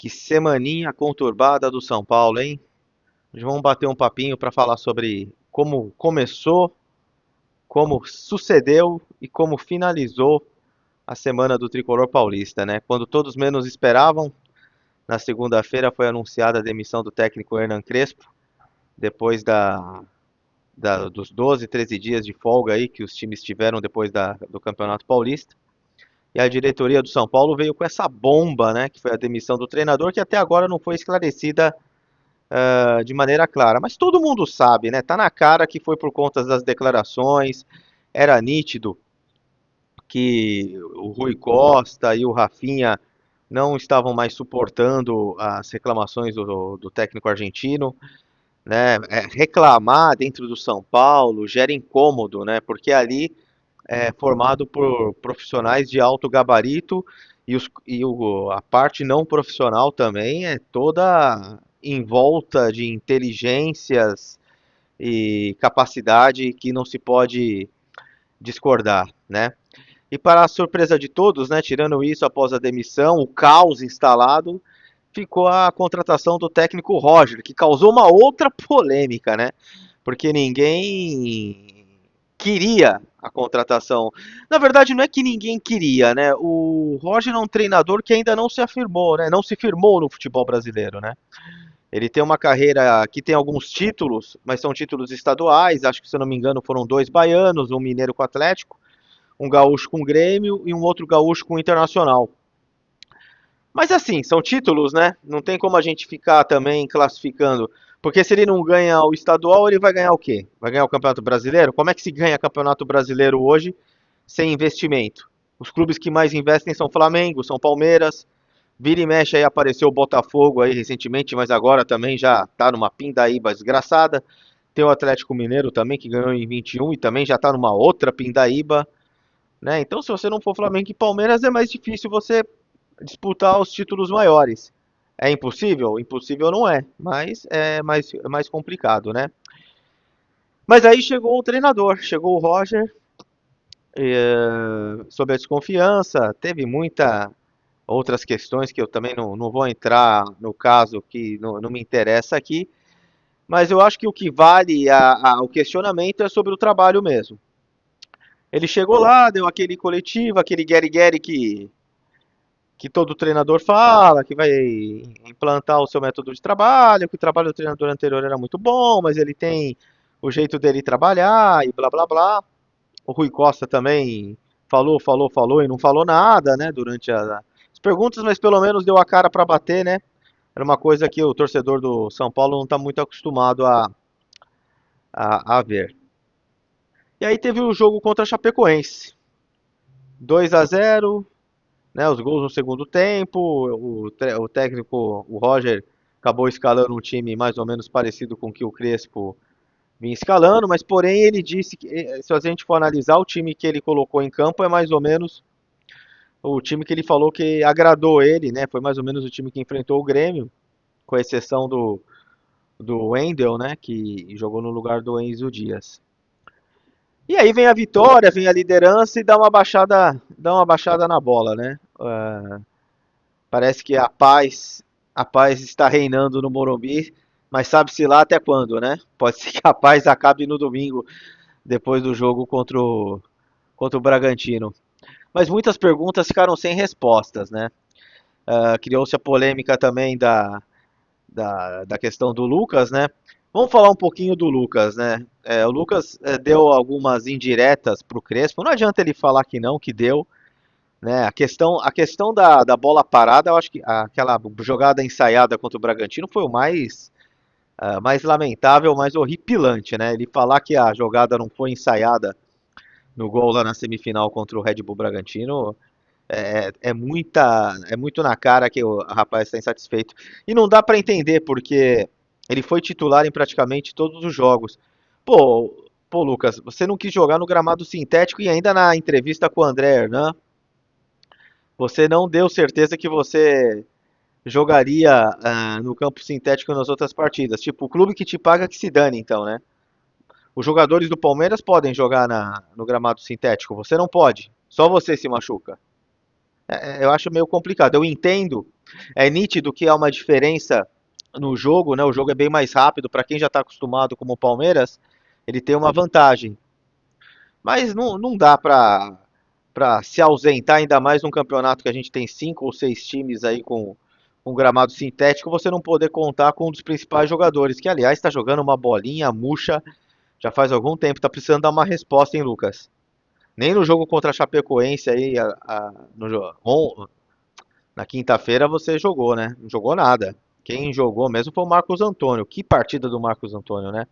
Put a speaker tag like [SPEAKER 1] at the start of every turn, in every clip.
[SPEAKER 1] Que semaninha conturbada do São Paulo, hein? Hoje vamos bater um papinho para falar sobre como começou, como sucedeu e como finalizou a semana do Tricolor Paulista, né? Quando todos menos esperavam, na segunda-feira foi anunciada a demissão do técnico Hernan Crespo, depois dos 12, 13 dias de folga aí que os times tiveram depois do Campeonato Paulista. E a diretoria do São Paulo veio com essa bomba, né? Que foi a demissão do treinador, que até agora não foi esclarecida de maneira clara. Mas todo mundo sabe, né? Tá na cara que foi por conta das declarações, era nítido que o Rui Costa e o Rafinha não estavam mais suportando as reclamações do técnico argentino, né? Reclamar dentro do São Paulo gera incômodo, né? Porque ali é formado por profissionais de alto gabarito a parte não profissional também é toda em volta de inteligências e capacidade que não se pode discordar, né? E para a surpresa de todos, né, tirando isso após a demissão, o caos instalado, ficou a contratação do técnico Roger, que causou uma outra polêmica, né? Porque ninguém queria a contratação. Na verdade, não é que ninguém queria, né? O Roger é um treinador que ainda não se afirmou, né? Não se firmou no futebol brasileiro, né? Ele tem uma carreira que tem alguns títulos, mas são títulos estaduais. Acho que, se eu não me engano, foram dois baianos, um mineiro com o Atlético, um gaúcho com o Grêmio e um outro gaúcho com o Internacional. Mas assim, são títulos, né? Não tem como a gente ficar também classificando. Porque se ele não ganha o estadual, ele vai ganhar o quê? Vai ganhar o Campeonato Brasileiro? Como é que se ganha Campeonato Brasileiro hoje sem investimento? Os clubes que mais investem são Flamengo, são Palmeiras. Vira e mexe aí apareceu o Botafogo aí recentemente, mas agora também já tá numa pindaíba desgraçada. Tem o Atlético Mineiro também que ganhou em 21 e também já tá numa outra pindaíba, né? Então, se você não for Flamengo e Palmeiras, é mais difícil você disputar os títulos maiores. É impossível? Impossível não é, mas é mais complicado, né? Mas aí chegou o treinador, chegou o Roger, sob a desconfiança, teve muita outras questões que eu também não vou entrar no caso, que não me interessa aqui, mas eu acho que o que vale o questionamento é sobre o trabalho mesmo. Ele chegou lá, deu aquele coletivo, aquele guerre-guerre que todo treinador fala, que vai implantar o seu método de trabalho, que o trabalho do treinador anterior era muito bom, mas ele tem o jeito dele trabalhar e blá blá blá. O Rui Costa também falou e não falou nada, né, durante as perguntas, mas pelo menos deu a cara para bater, né? Era uma coisa que o torcedor do São Paulo não está muito acostumado a ver. E aí teve o jogo contra a Chapecoense. 2-0, né, os gols no segundo tempo, o técnico, o Roger, acabou escalando um time mais ou menos parecido com o que o Crespo vinha escalando, mas porém ele disse que, se a gente for analisar, o time que ele colocou em campo é mais ou menos o time que ele falou que agradou ele, né? Foi mais ou menos o time que enfrentou o Grêmio, com exceção do Wendel, né? Que jogou no lugar do Enzo Dias. E aí vem a vitória, vem a liderança e dá uma baixada na bola, né? Parece que a paz está reinando no Morumbi, mas sabe-se lá até quando, né? Pode ser que a paz acabe no domingo, depois do jogo contra o Bragantino. Mas muitas perguntas ficaram sem respostas, né? Criou-se a polêmica também da questão do Lucas, né? Vamos falar um pouquinho do Lucas, né? O Lucas deu algumas indiretas para o Crespo. Não adianta ele falar que não, que deu, né? A questão da bola parada, eu acho que aquela jogada ensaiada contra o Bragantino foi o mais lamentável, mais horripilante, né? Ele falar que a jogada não foi ensaiada no gol lá na semifinal contra o Red Bull Bragantino é muito na cara que o rapaz está insatisfeito. E não dá para entender, porque ele foi titular em praticamente todos os jogos. Pô, Lucas, você não quis jogar no gramado sintético e ainda na entrevista com o André Hernan, você não deu certeza que você jogaria no campo sintético nas outras partidas. Tipo, o clube que te paga que se dane, então, né? Os jogadores do Palmeiras podem jogar no gramado sintético, você não pode. Só você se machuca. Eu acho meio complicado. Eu entendo, é nítido que há uma diferença no jogo, né? O jogo é bem mais rápido. Para quem já está acostumado como o Palmeiras, ele tem uma vantagem. Mas não dá para se ausentar, ainda mais num campeonato que a gente tem 5 ou 6 times aí com gramado sintético, você não poder contar com um dos principais jogadores, que aliás está jogando uma bolinha murcha já faz algum tempo. Tá precisando dar uma resposta, hein, Lucas? Nem no jogo contra a Chapecoense aí, na quinta-feira você jogou, né? Não jogou nada. Quem jogou mesmo foi o Marcos Antônio. Que partida do Marcos Antônio, né?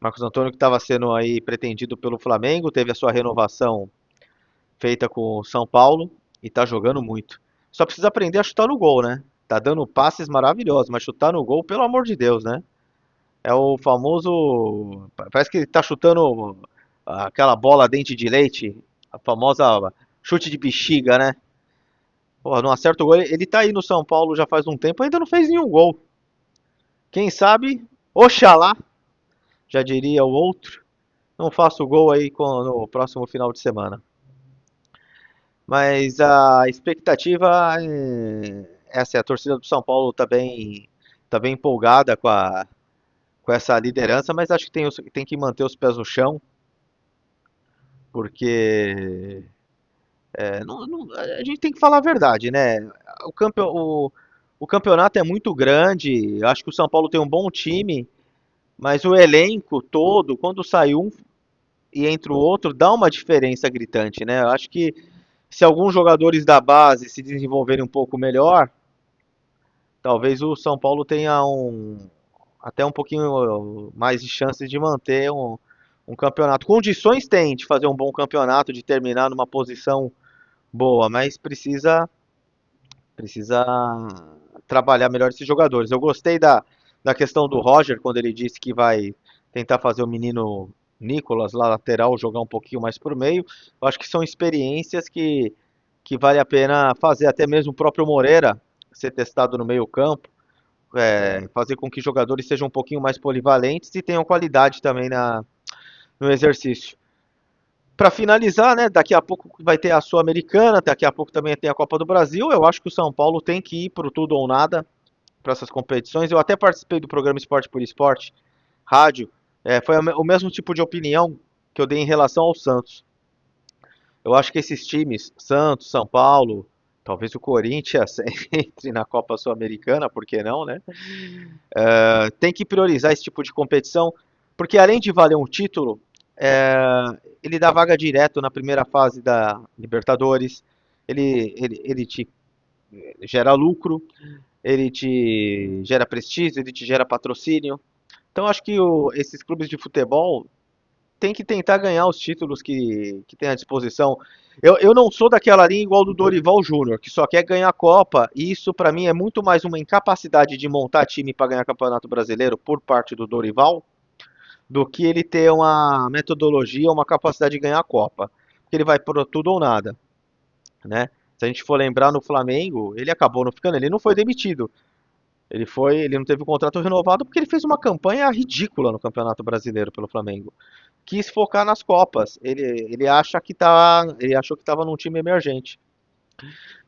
[SPEAKER 1] Marcos Antônio que estava sendo aí pretendido pelo Flamengo, teve a sua renovação feita com o São Paulo e tá jogando muito. Só precisa aprender a chutar no gol, né? Tá dando passes maravilhosos, mas chutar no gol, pelo amor de Deus, né? É o famoso. Parece que ele tá chutando aquela bola dente de leite, a famosa chute de bexiga, né? Porra, não acerta o gol. Ele tá aí no São Paulo já faz um tempo, ainda não fez nenhum gol. Quem sabe, oxalá, já diria o outro, não faça o gol aí no próximo final de semana. Mas a expectativa é essa, a torcida do São Paulo tá bem empolgada com essa liderança, mas acho que tem que manter os pés no chão, porque a gente tem que falar a verdade, né? O, campe, o campeonato é muito grande, acho que o São Paulo tem um bom time, mas o elenco todo, quando sai um e entra o outro, dá uma diferença gritante, né? Eu acho que se alguns jogadores da base se desenvolverem um pouco melhor, talvez o São Paulo tenha até um pouquinho mais de chances de manter um campeonato. Condições tem de fazer um bom campeonato, de terminar numa posição boa, mas precisa trabalhar melhor esses jogadores. Eu gostei da questão do Roger, quando ele disse que vai tentar fazer o menino Nicolas lá lateral jogar um pouquinho mais por meio. Eu acho que são experiências que vale a pena fazer, até mesmo o próprio Moreira ser testado no meio campo, fazer com que jogadores sejam um pouquinho mais polivalentes e tenham qualidade também no exercício. Para finalizar, né, daqui a pouco vai ter a Sul-Americana, daqui a pouco também tem a Copa do Brasil. Eu acho que o São Paulo tem que ir pro tudo ou nada para essas competições. Eu até participei do programa Esporte por Esporte, rádio. Foi o mesmo tipo de opinião que eu dei em relação ao Santos. Eu acho que esses times, Santos, São Paulo, talvez o Corinthians entre na Copa Sul-Americana, por que não, né? Tem que priorizar esse tipo de competição, porque além de valer um título, ele dá vaga direto na primeira fase da Libertadores, ele te gera lucro, ele te gera prestígio, ele te gera patrocínio. Então acho que esses clubes de futebol têm que tentar ganhar os títulos que tem à disposição. Eu não sou daquela linha igual do Dorival Júnior, que só quer ganhar a Copa, e isso para mim é muito mais uma incapacidade de montar time para ganhar Campeonato Brasileiro por parte do Dorival, do que ele ter uma metodologia, uma capacidade de ganhar a Copa. Porque ele vai por tudo ou nada, né? Se a gente for lembrar no Flamengo, ele acabou não ficando, ele não foi demitido. Ele não teve o contrato renovado porque ele fez uma campanha ridícula no Campeonato Brasileiro pelo Flamengo. Quis focar nas Copas. Ele achou que estava num time emergente.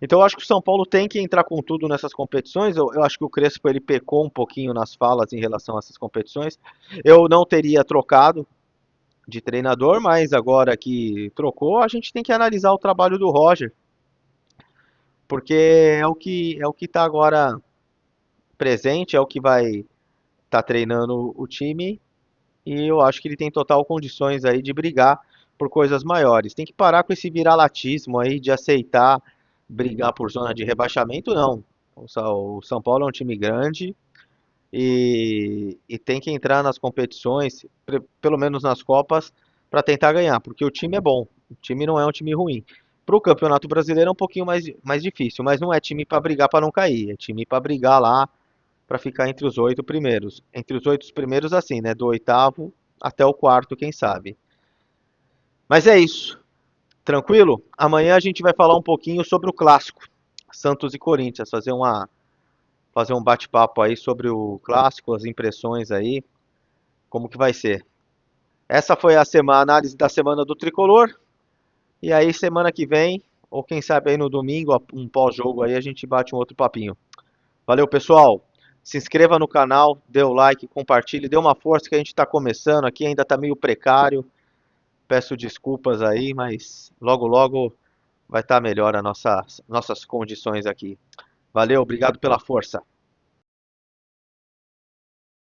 [SPEAKER 1] Então eu acho que o São Paulo tem que entrar com tudo nessas competições. Eu acho que o Crespo ele pecou um pouquinho nas falas em relação a essas competições. Eu não teria trocado de treinador, mas agora que trocou, a gente tem que analisar o trabalho do Roger, porque é o que está agora presente, é o que vai estar treinando o time e eu acho que ele tem total condições aí de brigar por coisas maiores. Tem que parar com esse viralatismo aí de aceitar brigar por zona de rebaixamento, não. O São Paulo é um time grande e tem que entrar nas competições, pelo menos nas Copas, para tentar ganhar, porque o time é bom. O time não é um time ruim. Para o Campeonato Brasileiro é um pouquinho mais difícil, mas não é time para brigar para não cair, é time para brigar lá para ficar entre os 8 primeiros. Entre os 8 primeiros, assim, né? Do oitavo até o quarto, quem sabe. Mas é isso. Tranquilo? Amanhã a gente vai falar um pouquinho sobre o clássico. Santos e Corinthians. Fazer um bate-papo aí sobre o clássico, as impressões aí, como que vai ser. Essa foi a análise da semana do Tricolor. E aí, semana que vem, ou quem sabe aí no domingo, um pós-jogo aí, a gente bate um outro papinho. Valeu, pessoal. Se inscreva no canal, dê o like, compartilhe, dê uma força que a gente está começando aqui, ainda está meio precário. Peço desculpas aí, mas logo logo vai estar melhor as nossas condições aqui. Valeu, obrigado pela força.